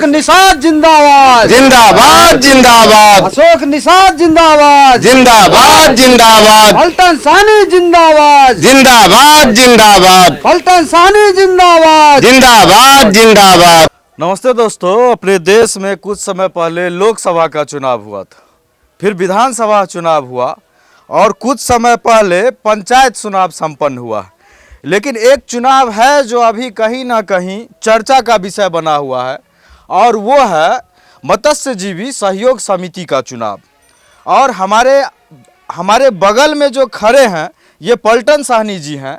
अशोक निषाद जिंदाबाद जिंदाबाद जिंदाबाद अशोक निषाद जिंदाबाद जिंदाबाद जिंदाबाद पलटन साहनी जिंदाबाद जिंदाबाद जिंदाबाद पलटन साहनी जिंदाबाद जिंदाबाद जिंदाबाद। नमस्ते दोस्तों, अपने देश में कुछ समय पहले लोकसभा का चुनाव हुआ था, फिर विधानसभा चुनाव हुआ और कुछ समय पहले पंचायत चुनाव संपन्न हुआ। लेकिन एक चुनाव है जो अभी कहीं ना कहीं चर्चा का विषय बना हुआ है और वो है मत्स्यजीवी सहयोग समिति का चुनाव। और हमारे बगल में जो खड़े हैं ये पलटन साहनी जी हैं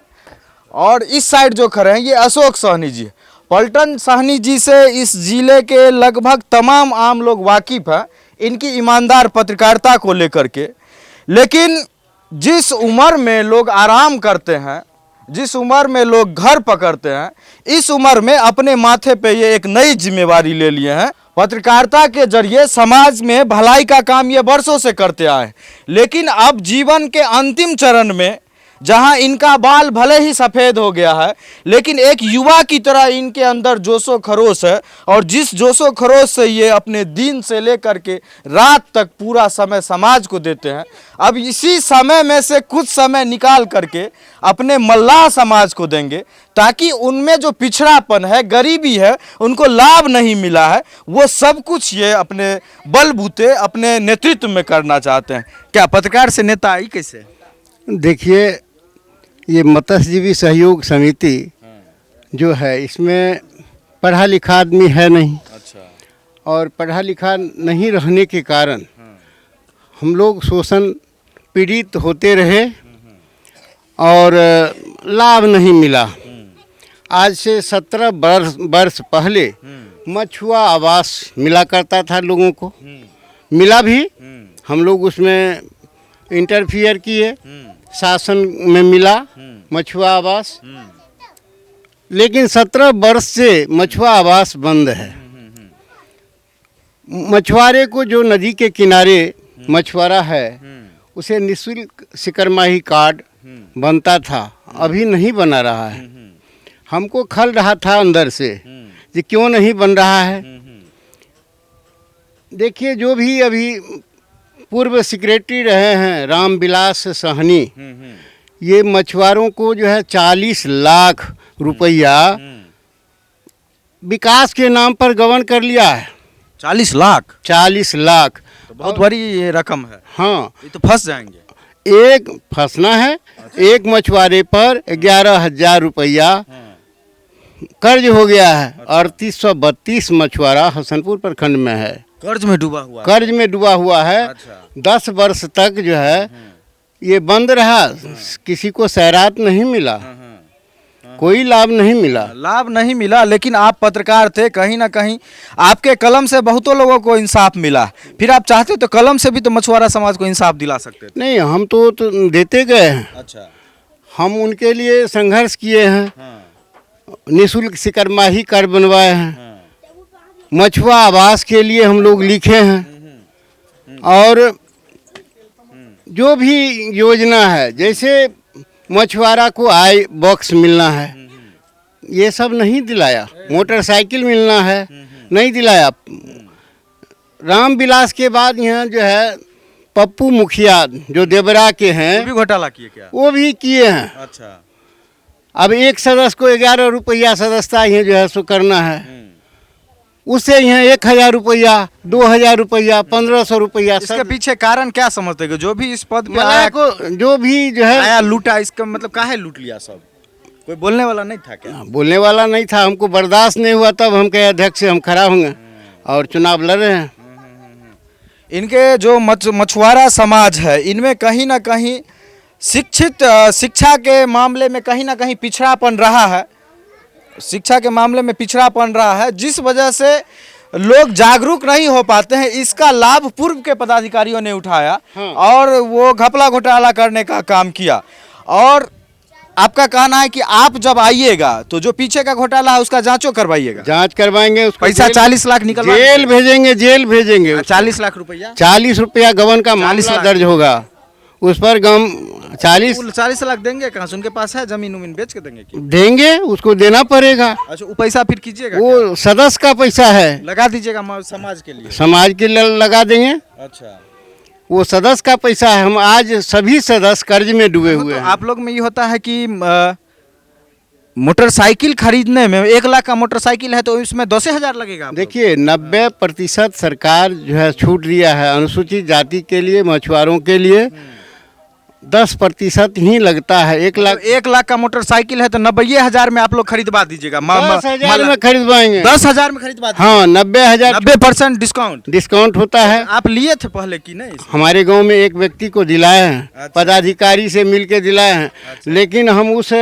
और इस साइड जो खड़े हैं ये अशोक साहनी जी। पलटन साहनी जी से इस जिले के लगभग तमाम आम लोग वाकिफ़ हैं इनकी ईमानदार पत्रकारिता को लेकर के। लेकिन जिस उम्र में लोग आराम करते हैं, जिस उम्र में लोग घर पकड़ते हैं, इस उम्र में अपने माथे पे ये एक नई जिम्मेवारी ले लिए हैं। पत्रकारिता के जरिए समाज में भलाई का काम ये वर्षों से करते आए हैं, लेकिन अब जीवन के अंतिम चरण में जहां इनका बाल भले ही सफ़ेद हो गया है लेकिन एक युवा की तरह इनके अंदर जोशो खरोश है और जिस जोशो खरोश से ये अपने दिन से लेकर के रात तक पूरा समय समाज को देते हैं, अब इसी समय में से कुछ समय निकाल करके अपने मल्लाह समाज को देंगे ताकि उनमें जो पिछड़ापन है, गरीबी है, उनको लाभ नहीं मिला है, वो सब कुछ ये अपने बलबूते अपने नेतृत्व में करना चाहते हैं। क्या पत्रकार से नेता आई कैसे? देखिए, ये मत्स्यजीवी सहयोग समिति जो है इसमें पढ़ा लिखा आदमी है नहीं। अच्छा। और पढ़ा लिखा नहीं रहने के कारण हम लोग शोषण पीड़ित होते रहे और लाभ नहीं मिला। आज से 17 वर्ष पहले मछुआ आवास मिला करता था लोगों को, मिला भी, हम लोग उसमें इंटरफियर किए, शासन में मिला मछुआ आवास, लेकिन 17 वर्ष से मछुआ आवास बंद है। मछुआरे को जो नदी के किनारे मछुआरा है उसे निःशुल्क सिकरमाही कार्ड बनता था, अभी नहीं बना रहा है। हमको खल रहा था अंदर से कि क्यों नहीं बन रहा है। देखिए, जो भी अभी पूर्व सेक्रेटरी रहे हैं रामविलास साहनी, ये मछुआरों को जो है 40 लाख रुपया विकास के नाम पर गबन कर लिया है। 40 लाख? 40 लाख तो बहुत बड़ी ये रकम है। हाँ, ये तो फंस जाएंगे। एक फंसना है। एक मछुआरे पर 11,000 रुपया कर्ज हो गया है। 3832 मछुआरा हसनपुर प्रखंड में है, कर्ज में डूबा हुआ है। कर्ज में डूबा हुआ है। अच्छा। 10 वर्ष तक जो है ये बंद रहा, किसी को सैरात नहीं मिला, कोई लाभ नहीं मिला। लाभ नहीं मिला, लेकिन आप पत्रकार थे, कहीं ना कहीं आपके कलम से बहुतों लोगों को इंसाफ मिला। फिर आप चाहते तो कलम से भी तो मछुआरा समाज को इंसाफ दिला सकते थे। नहीं, हम तो देते गए हैं। अच्छा। हम उनके लिए संघर्ष किए हैं, निःशुल्क सिकरमाही कार्ड बनवाए हैं, मछुआ आवास के लिए हम लोग लिखे हैं और जो भी योजना है, जैसे मछुआरा को आय बॉक्स मिलना है, ये सब नहीं दिलाया। मोटरसाइकिल मिलना है, नहीं दिलाया। रामविलास के बाद यहाँ जो है पप्पू मुखिया जो देवरा के हैं, वो भी घोटाला किए क्या? वो भी किए हैं। अच्छा। अब एक सदस्य को 11 रुपया सदस्यता यहाँ जो है सो करना है, उससे यहाँ 1,000 रुपया, 2,000 रुपया, 1,500 रुपया। इसके पीछे कारण क्या समझते हो? जो भी इस पद पे मला आया को जो भी जो है आया लूटा, इसका मतलब काहे लूट लिया? सब कोई बोलने वाला नहीं था क्या? बोलने वाला नहीं था, हमको बर्दाश्त नहीं हुआ, तब हम कहे अध्यक्ष से हम खड़ा होंगे और चुनाव लड़ रहे हैं। इनके जो मछुआरा समाज है इनमें कहीं ना कहीं शिक्षा के मामले में कहीं ना कहीं पिछड़ापन रहा है। शिक्षा के मामले में पिछड़ापन रहा है, जिस वजह से लोग जागरूक नहीं हो पाते हैं। इसका लाभ पूर्व के पदाधिकारियों ने उठाया और वो घपला घोटाला करने का काम किया। और आपका कहना है कि आप जब आइएगा तो जो पीछे का घोटाला है उसका जांचो करवाइएगा? जांच करवाएंगे, उसको पैसा 40 लाख निकल जेल भेजेंगे। 40 लाख रुपया, 40 रुपया गबन का मामला दर्ज होगा, उस पर गम 40 40 लाख देंगे कहाँ से? उनके पास है जमीन उमीन बेच के देंगे क्या? देंगे, उसको देना पड़ेगा। अच्छा, वो पैसा फिर कीजिएगा क्या? वो सदस्य का पैसा है, लगा दीजिएगा समाज के लिए। समाज के लिए लगा देंगे। अच्छा, वो सदस्य का पैसा है। हम आज सभी सदस्य कर्ज में डूबे हुए तो हैं। आप लोग में ये होता है कि मोटरसाइकिल खरीदने में 1 लाख का मोटरसाइकिल है तो इसमें 10,000 लगेगा आप लोग। देखिए 90% सरकार जो है छूट दिया है अनुसूचित जाति के लिए, मछुआरों के लिए 10% ही लगता है। 1 लाख 1 लाख का मोटरसाइकिल है तो 90,000 में आप लोग खरीदवा दीजिएगा। 10,000 में खरीदवाएंगे। 10,000 में खरीदवा दीजिएगा। हाँ 90,000 90% डिस्काउंट डिस्काउंट होता है। आप लिए थे पहले कि नहीं? हमारे गांव में एक व्यक्ति को दिलाए हैं, अच्छा। पदाधिकारी से मिलके दिलाए हैं। लेकिन हम उस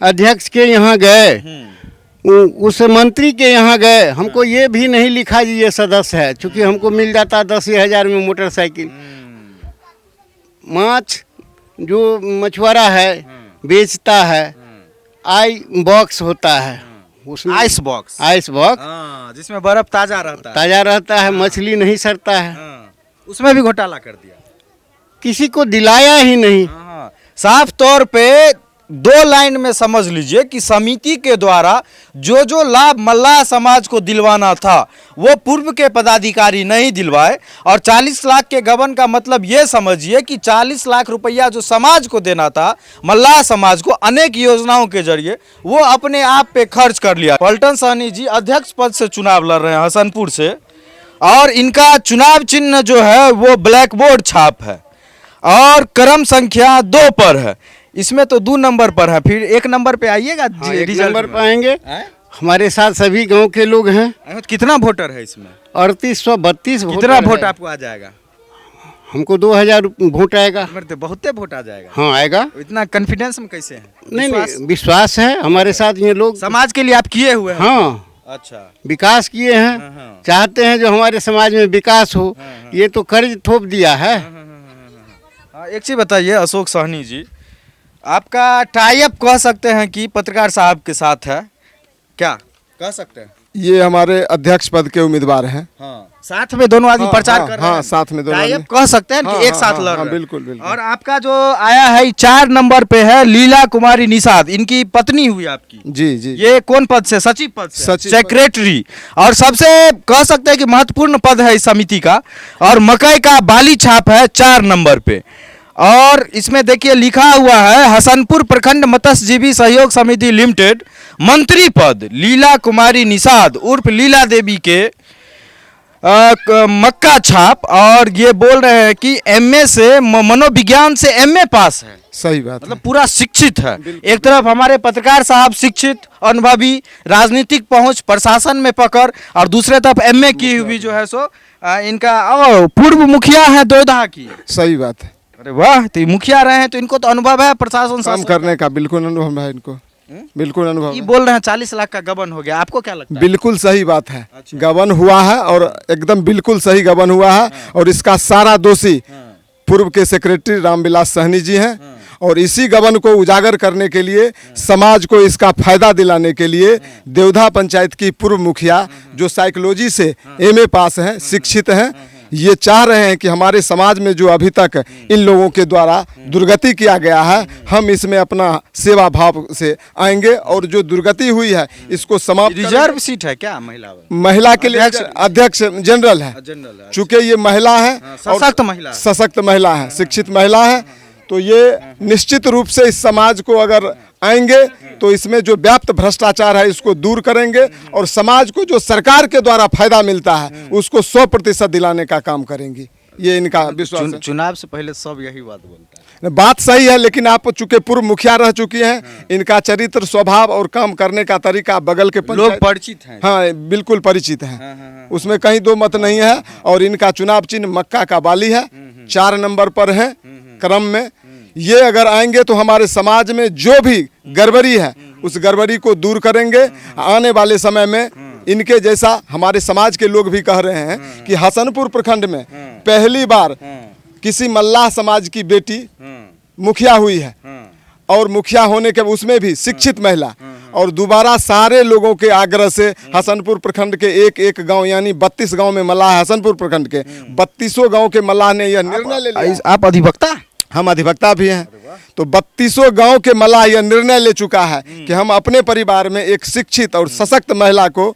अध्यक्ष के यहाँ गए, उस मंत्री के यहाँ गए, हमको ये भी नहीं लिखा जी ये सदस्य है, क्योंकि हमको मिल जाता 10,000 में मोटरसाइकिल। माछ जो मछुआरा है बेचता है, आई बॉक्स होता है उसमें, आइस बॉक्स, जिसमें बर्फ ताजा रहता है, मछली नहीं सड़ता है। उसमें भी घोटाला कर दिया, किसी को दिलाया ही नहीं। साफ तौर पे 2 लाइन में समझ लीजिए कि समिति के द्वारा जो जो लाभ मल्लाह समाज को दिलवाना था वो पूर्व के पदाधिकारी नहीं दिलवाए। और 40 लाख के गबन का मतलब ये समझिए कि 40 लाख रुपया जो समाज को देना था, मल्लाह समाज को, अनेक योजनाओं के जरिए वो अपने आप पे खर्च कर लिया। पलटन सहनी जी अध्यक्ष पद से चुनाव लड़ रहे हैं हसनपुर से, और इनका चुनाव चिन्ह जो है वो ब्लैक बोर्ड छाप है और क्रम संख्या 2 पर है। इसमें तो 2 नंबर पर है, फिर 1 नंबर पे आइएगा। हाँ, 1 नंबर पे आएंगे। हमारे साथ सभी गांव के लोग हैं। कितना वोटर है इसमें? 3832 वोटर। कितना वोट आपको आ जाएगा? हमको 2000 वोट आएगा। तो बहुत वोट आ जाएगा। हाँ आएगा। इतना कॉन्फिडेंस में कैसे है? नहीं, विश्वास है हमारे साथ। ये लोग समाज के लिए आप किए हुए हैं। हाँ अच्छा, विकास किए हैं। चाहते हैं जो हमारे समाज में विकास हो। ये तो कर्ज थोप दिया है। एक चीज बताइए अशोक सहनी जी, आपका टाई अप कह सकते हैं कि पत्रकार साहब के साथ है, क्या कह सकते हैं? ये हमारे अध्यक्ष पद के उम्मीदवार हैं। साथ में दोनों आदमी प्रचार कर रहे हैं। हाँ, साथ में दोनों टाई अप आदमी कह सकते हैं कि एक साथ लड़ रहे हैं। बिल्कुल बिल्कुल। और आपका जो आया है 4 नंबर पे है लीला कुमारी निषाद, इनकी पत्नी हुई आपकी। जी जी। ये कौन पद से? सचिव पद से, सचिव सेक्रेटरी। और सबसे कह सकते हैं कि महत्वपूर्ण पद है इस समिति का। और मकई का बाली छाप है 4 नंबर पे। और इसमें देखिए लिखा हुआ है हसनपुर प्रखंड मत्स्यजीवी सहयोग समिति लिमिटेड, मंत्री पद लीला कुमारी निषाद उर्फ लीला देवी के मक्का छाप। और ये बोल रहे हैं कि एमए से, मनोविज्ञान से एमए पास है। सही बात, मतलब पूरा शिक्षित है। एक तरफ हमारे पत्रकार साहब शिक्षित, अनुभवी, राजनीतिक पहुंच, प्रशासन में पकड़, और दूसरे तरफ एमए की हुई जो है सो इनका पूर्व मुखिया है दोयदा की। सही बात है। अरे वाह, तो मुखिया रहे हैं तो इनको तो अनुभव है प्रशासन काम करने का। बिल्कुल अनुभव है इनको, बिल्कुल अनुभव। ये बोल रहे हैं 40 लाख का गबन हो गया, आपको क्या लगता है? बिल्कुल सही बात है। गबन हुआ है और एकदम बिल्कुल सही गबन हुआ है। और इसका सारा दोषी पूर्व के सेक्रेटरी रामविलास सहनी जी हैं। और इसी गबन को उजागर करने के लिए, समाज को इसका फायदा दिलाने के लिए देवधा पंचायत की पूर्व मुखिया जो साइकोलॉजी से एमए पास हैं, शिक्षित हैं, ये चाह रहे हैं कि हमारे समाज में जो अभी तक इन लोगों के द्वारा दुर्गति किया गया है, हम इसमें अपना सेवा भाव से आएंगे और जो दुर्गति हुई है इसको समाप्त। रिजर्व सीट है क्या महिला के लिए? अध्यक्ष जनरल है। चूंकि ये महिला है, सशक्त महिला है, शिक्षित महिला है, तो ये निश्चित रूप से इस समाज को अगर आएंगे तो इसमें जो व्याप्त भ्रष्टाचार है इसको दूर करेंगे और समाज को जो सरकार के द्वारा फायदा मिलता है उसको 100% दिलाने का काम करेंगी। ये इनका विश्वास है। चुनाव से पहले सब यही बात बोलता है। बात सही है, लेकिन आप चूंकि पूर्व मुखिया रह चुकी हैं, इनका चरित्र, स्वभाव और काम करने का तरीका बगल के लोग परिचित हैं। हाँ बिल्कुल परिचित हैं। उसमें कहीं 2 मत नहीं है। और इनका चुनाव चिन्ह मक्का का बाली है, 4 नंबर पर है क्रम में। ये अगर आएंगे तो हमारे समाज में जो भी गड़बड़ी है उस गड़बड़ी को दूर करेंगे। आने वाले समय में इनके जैसा हमारे समाज के लोग भी कह रहे हैं कि हसनपुर प्रखंड में पहली बार किसी मल्लाह समाज की बेटी मुखिया हुई है। और मुखिया होने के उसमें भी शिक्षित महिला। और दोबारा सारे लोगों के आग्रह से हसनपुर प्रखंड के एक गांव, यानी 32 गांव में मल्लाह, हसनपुर प्रखंड के 32 गांव के मल्लाह ने यह निर्णय ले लिया। आप अधिवक्ता? हम अधिवक्ता भी हैं। तो 32 गांव के मल्लाह यह निर्णय ले चुका है कि हम अपने परिवार में एक शिक्षित और सशक्त महिला को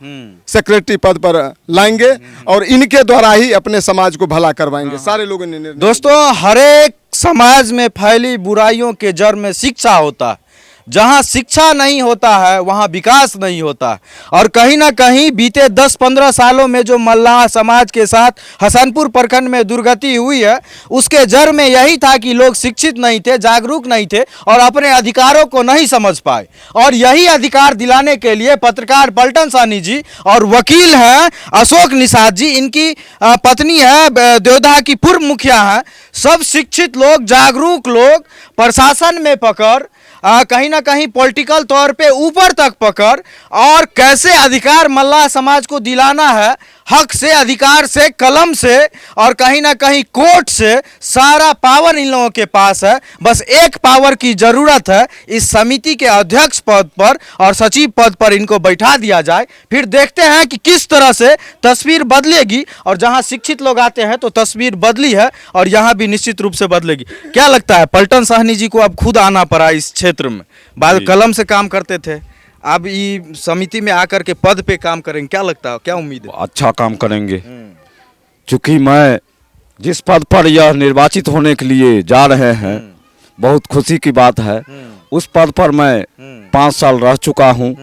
सेक्रेटरी पद पर लाएंगे और इनके द्वारा ही अपने समाज को भला करवाएंगे। सारे लोगों ने निर्णय। दोस्तों, हर एक समाज में फैली बुराइयों के जड़ में शिक्षा होता है। जहां शिक्षा नहीं होता है वहां विकास नहीं होता है। और कहीं ना कहीं बीते 10-15 सालों में जो मल्लाह समाज के साथ हसनपुर प्रखंड में दुर्गति हुई है, उसके जड़ में यही था कि लोग शिक्षित नहीं थे, जागरूक नहीं थे और अपने अधिकारों को नहीं समझ पाए। और यही अधिकार दिलाने के लिए पत्रकार पलटन साहनी जी और वकील हैं अशोक निषाद जी, इनकी पत्नी है देवदा की पूर्व मुखिया है, सब शिक्षित लोग, जागरूक लोग प्रशासन में पकड़, कहीं ना कहीं पॉलिटिकल तौर पे ऊपर तक पकड़ और कैसे अधिकार मल्लाह समाज को दिलाना है, हक से, अधिकार से, कलम से और कहीं ना कहीं कोर्ट से, सारा पावर इन लोगों के पास है। बस एक पावर की जरूरत है, इस समिति के अध्यक्ष पद पर और सचिव पद पर इनको बैठा दिया जाए। फिर देखते हैं कि किस तरह से तस्वीर बदलेगी। और जहां शिक्षित लोग आते हैं तो तस्वीर बदली है और यहां भी निश्चित रूप से बदलेगी। क्या लगता है, पलटन साहनी जी को अब खुद आना पड़ा इस क्षेत्र में? बाद कलम से काम करते थे, अब ये समिति में आकर के पद पे काम करेंगे, क्या लगता है, क्या उम्मीद है? अच्छा काम करेंगे, क्योंकि मैं जिस पद पर यह निर्वाचित होने के लिए जा रहे हैं, बहुत खुशी की बात है। उस पद पर मैं 5 साल रह चुका हूं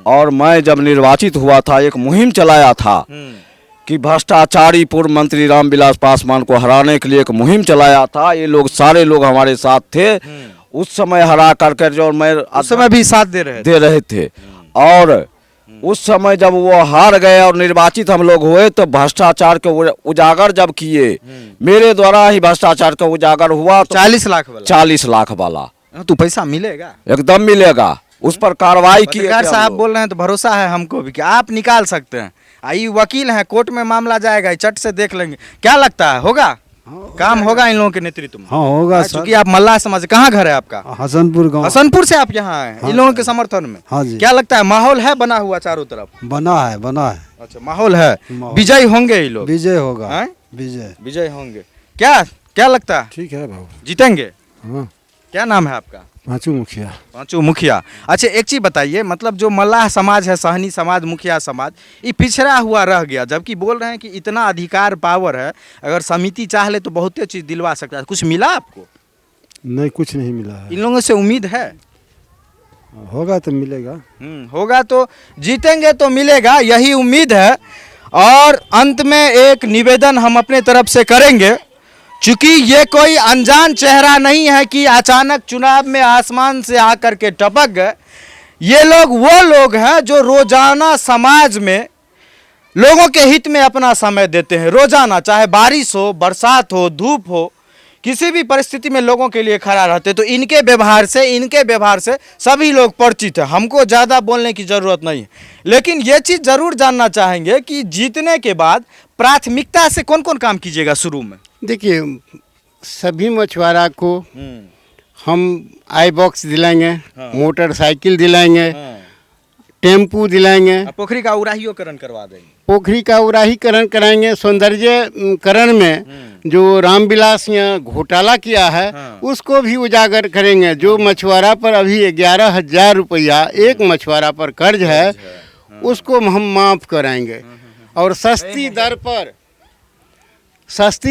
और मैं जब निर्वाचित हुआ था एक मुहिम चलाया था कि भ्रष्टाचारी पूर्व मंत्री रामविलास पासवान को हराने के लिए एक मुहिम चलाया था। ये लोग सारे लोग हमारे साथ थे उस समय, हरा करके जो मैं उस समय भी साथ दे रहे थे। और उस समय जब वो हार गए और निर्वाचित हम लोग हुए तो भ्रष्टाचार के उजागर जब किए, मेरे द्वारा ही भ्रष्टाचार का उजागर हुआ। तो 40 लाख वाला, 40 लाख वाला तो पैसा मिलेगा, एकदम मिलेगा। उस पर कार्रवाई की। पत्रकार साहब बोल रहे हैं तो भरोसा है हमको भी कि आप निकाल सकते हैं। आई वकील हैं, कोर्ट में मामला जाएगा, चट से देख लेंगे। क्या लगता है, होगा काम, होगा इन लोगों के नेतृत्व में? हाँ होगा सर। क्योंकि आप मल्लाह समाज, कहाँ घर है आपका? हसनपुर गांव। हसनपुर से आप यहाँ आए हैं इन लोगों के समर्थन में? हाँ जी। क्या लगता है, माहौल है बना हुआ चारों तरफ? बना है। अच्छा, माहौल है, विजय होंगे ये लोग? विजय होगा, हैं? विजय होंगे। क्या लगता है, ठीक है बाबू, जीतेंगे? हाँ। क्या नाम है आपका? पांचू मुखिया। अच्छा, एक चीज बताइए, मतलब जो मल्लाह समाज है, साहनी समाज, मुखिया समाज, ये पिछड़ा हुआ रह गया, जबकि बोल रहे हैं कि इतना अधिकार पावर है, अगर समिति चाह ले तो बहुत चीज दिलवा सकता है। कुछ मिला आपको? नहीं, कुछ नहीं मिला है। इन लोगों से उम्मीद है? होगा तो मिलेगा। होगा तो जीतेंगे तो मिलेगा, यही उम्मीद है। और अंत में एक निवेदन हम अपने तरफ से करेंगे, चूंकि ये कोई अनजान चेहरा नहीं है कि अचानक चुनाव में आसमान से आकर के टपक गए। ये लोग वो लोग हैं जो रोजाना समाज में लोगों के हित में अपना समय देते हैं। रोजाना, चाहे बारिश हो, बरसात हो, धूप हो, किसी भी परिस्थिति में लोगों के लिए खड़ा रहते। तो इनके व्यवहार से सभी लोग परिचित हैं, हमको ज़्यादा बोलने की ज़रूरत नहीं है। लेकिन ये चीज़ ज़रूर जानना चाहेंगे कि जीतने के बाद प्राथमिकता से कौन कौन काम कीजिएगा शुरू में? देखिए, सभी मछुआरा को हम आई बॉक्स दिलाएंगे, मोटरसाइकिल दिलाएंगे, टेम्पू दिलाएंगे, पोखरी का उराहीकरण करवा देंगे, पोखरी का उराहीकरण कराएंगे। सौंदर्यकरण में जो रामविलास ने घोटाला किया है उसको भी उजागर करेंगे। जो मछुआरा पर अभी 11,000 रुपया एक मछुआरा पर कर्ज है उसको हम माफ़ कराएंगे। और सस्ती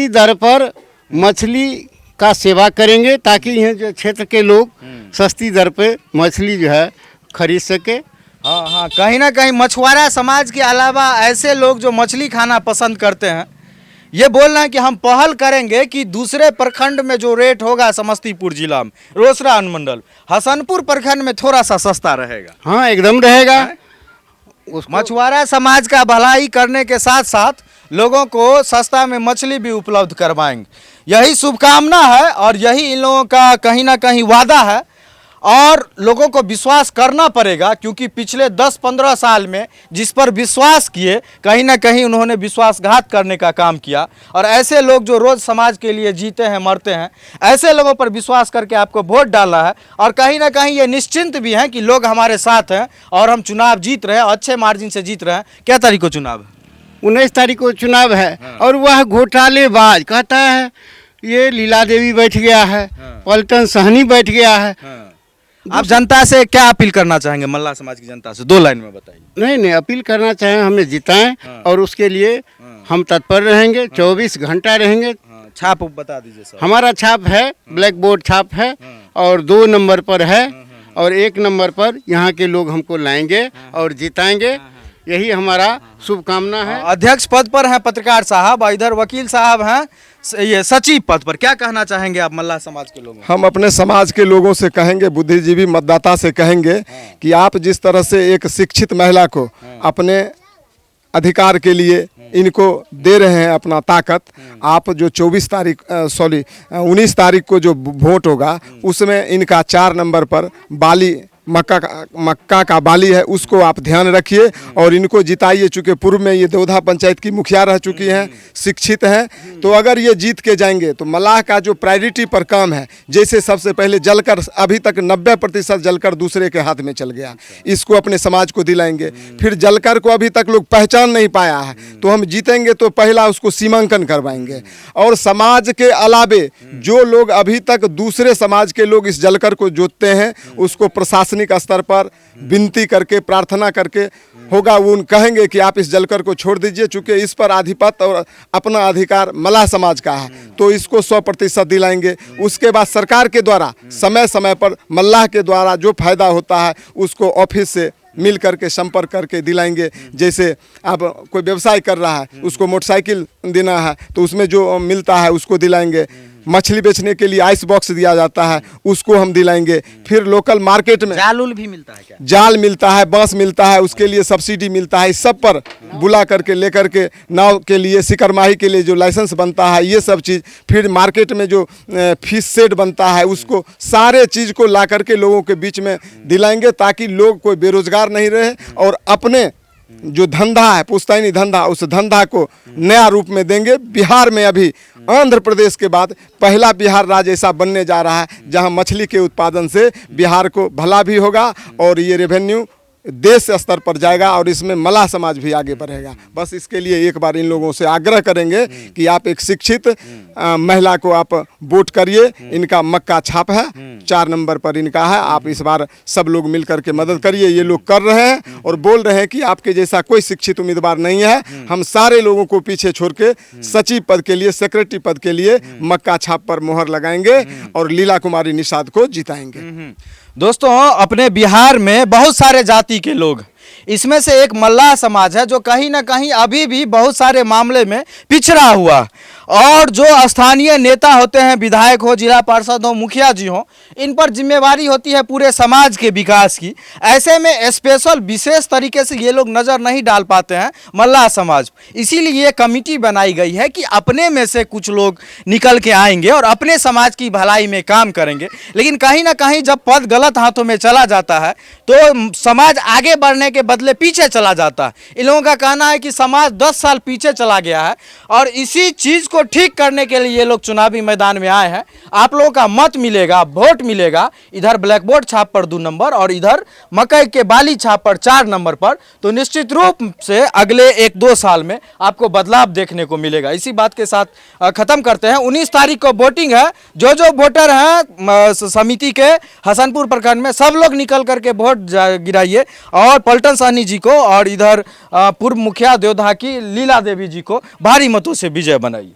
दर पर मछली का सेवा करेंगे, ताकि यह जो क्षेत्र के लोग सस्ती दर पे मछली जो है खरीद सके। हाँ, कहीं ना कहीं मछुआरा समाज के अलावा ऐसे लोग जो मछली खाना पसंद करते हैं, ये बोल रहे हैं कि हम पहल करेंगे कि दूसरे प्रखंड में जो रेट होगा, समस्तीपुर जिला में, रोसड़ा अनुमंडल, हसनपुर प्रखंड में थोड़ा सा सस्ता रहेगा। हाँ, एकदम रहेगा। मछुआरा समाज का भलाई करने के साथ साथ लोगों को सस्ता में मछली भी उपलब्ध करवाएंगे, यही शुभकामना है और यही इन लोगों का कहीं ना कहीं वादा है। और लोगों को विश्वास करना पड़ेगा, क्योंकि पिछले 10-15 साल में जिस पर विश्वास किए, कहीं ना कहीं उन्होंने विश्वासघात करने का काम किया। और ऐसे लोग जो रोज़ समाज के लिए जीते हैं, मरते हैं, ऐसे लोगों पर विश्वास करके आपको वोट डाला है। और कहीं ना कहीं ये निश्चिंत भी हैं कि लोग हमारे साथ हैं और हम चुनाव जीत रहे हैं, अच्छे मार्जिन से जीत रहे हैं। क्या तारीख को चुनाव है? 19 तारीख को चुनाव है। और वह घोटालेबाज कहता है ये लीला देवी बैठ गया है, पलटन सहनी बैठ गया है। आप जनता से क्या अपील करना चाहेंगे, मल्लाह समाज की जनता से 2 लाइन में बताइए। नहीं अपील करना चाहें, हमें जिताएं और उसके लिए हम तत्पर रहेंगे, 24 घंटा रहेंगे। छाप बता दीजिए सर। हमारा छाप है, ब्लैक बोर्ड छाप है और 2 नंबर पर है और 1 नंबर पर यहाँ के लोग हमको लाएंगे और जिताएंगे, यही हमारा शुभकामना है। अध्यक्ष पद पर हैं पत्रकार साहब, इधर वकील साहब हैं ये सचिव पद पर। क्या कहना चाहेंगे आप मल्लाह समाज के लोगों? हम अपने समाज के लोगों से कहेंगे, बुद्धिजीवी मतदाता से कहेंगे कि आप जिस तरह से एक शिक्षित महिला को अपने अधिकार के लिए इनको दे रहे हैं अपना ताकत, आप जो 19 तारीख को जो वोट होगा उसमें इनका 4 नंबर पर बाली मक्का का बाली है, उसको आप ध्यान रखिए और इनको जिताइए। चूँकि पूर्व में ये देवधा पंचायत की मुखिया रह चुकी हैं, शिक्षित हैं, तो अगर ये जीत के जाएंगे तो मल्लाह का जो प्रायोरिटी पर काम है, जैसे सबसे पहले जलकर, अभी तक 90% जलकर दूसरे के हाथ में चल गया, इसको अपने समाज को दिलाएंगे। फिर जलकर को अभी तक लोग पहचान नहीं पाया है, तो हम जीतेंगे तो पहला उसको सीमांकन करवाएंगे। और समाज के अलावे जो लोग अभी तक दूसरे समाज के लोग इस जलकर को जोतते हैं, उसको प्रशासन स्तर पर विनती करके, प्रार्थना करके होगा, वो उन कहेंगे कि आप इस जलकर को छोड़ दीजिए, चूंकि इस पर आधिपत्य और अपना अधिकार मल्लाह समाज का है, तो इसको 100% दिलाएंगे। उसके बाद सरकार के द्वारा समय समय पर मल्लाह के द्वारा जो फायदा होता है उसको ऑफिस से मिल करके संपर्क करके दिलाएंगे। जैसे अब कोई व्यवसाय कर रहा है, उसको मोटरसाइकिल देना है तो उसमें जो मिलता है उसको दिलाएंगे। मछली बेचने के लिए आइस बॉक्स दिया जाता है, उसको हम दिलाएंगे। फिर लोकल मार्केट में जाल भी मिलता है क्या? जाल मिलता है, बांस मिलता है, उसके लिए सब्सिडी मिलता है। इस सब पर बुला करके लेकर के नाव के लिए, सिकरमाही के लिए जो लाइसेंस बनता है, ये सब चीज़, फिर मार्केट में जो फिश सेट बनता है, उसको सारे चीज़ को ला करके लोगों के बीच में दिलाएंगे, ताकि लोग कोई बेरोजगार नहीं रहे और अपने जो धंधा है, पुश्तैनी धंधा, उस धंधा को नया रूप में देंगे। बिहार में अभी आंध्र प्रदेश के बाद पहला बिहार राज्य ऐसा बनने जा रहा है जहां मछली के उत्पादन से बिहार को भला भी होगा और ये रेवेन्यू देश स्तर पर जाएगा और इसमें मल्लाह समाज भी आगे बढ़ेगा। बस इसके लिए एक बार इन लोगों से आग्रह करेंगे कि आप एक शिक्षित महिला को आप वोट करिए। इनका मक्का छाप है, 4 नंबर पर इनका है। आप इस बार सब लोग मिल करके मदद करिए। ये लोग कर रहे हैं और बोल रहे हैं कि आपके जैसा कोई शिक्षित उम्मीदवार नहीं है, हम सारे लोगों को पीछे छोड़ के सचिव पद के लिए, सेक्रेटरी पद के लिए मक्का छाप पर मोहर लगाएंगे और लीला कुमारी निषाद को जिताएंगे। दोस्तों, अपने बिहार में बहुत सारे जाति के लोग, इसमें से एक मल्लाह समाज है जो कहीं ना कहीं अभी भी बहुत सारे मामले में पिछड़ा हुआ, और जो स्थानीय नेता होते हैं, विधायक हो, जिला पार्षद हो, मुखिया जी हो, इन पर जिम्मेवारी होती है पूरे समाज के विकास की। ऐसे में स्पेशल विशेष तरीके से ये लोग नज़र नहीं डाल पाते हैं मल्लाह समाज। इसीलिए ये कमेटी बनाई गई है कि अपने में से कुछ लोग निकल के आएंगे और अपने समाज की भलाई में काम करेंगे। लेकिन कहीं ना कहीं जब पद गलत हाथों में चला जाता है तो समाज आगे बढ़ने के बदले पीछे चला जाता है। इन लोगों का कहना है कि समाज 10 साल पीछे चला गया है और इसी चीज़ को ठीक करने के लिए ये लोग चुनावी मैदान में आए हैं। आप लोगों का मत मिलेगा, वोट मिलेगा, इधर ब्लैक बोर्ड छाप पर 2 नंबर और इधर मकई के बाली छाप पर 4 नंबर पर, तो निश्चित रूप से अगले 1-2 साल में आपको बदलाव देखने को मिलेगा। इसी बात के साथ खत्म करते हैं। 19 तारीख को वोटिंग है। जो वोटर हैं समिति के हसनपुर प्रखंड में, सब लोग निकल करके वोट गिराइए और पलटन सहनी जी को और इधर पूर्व मुखिया देवधा की लीला देवी जी को भारी मतों से विजय बनाइए।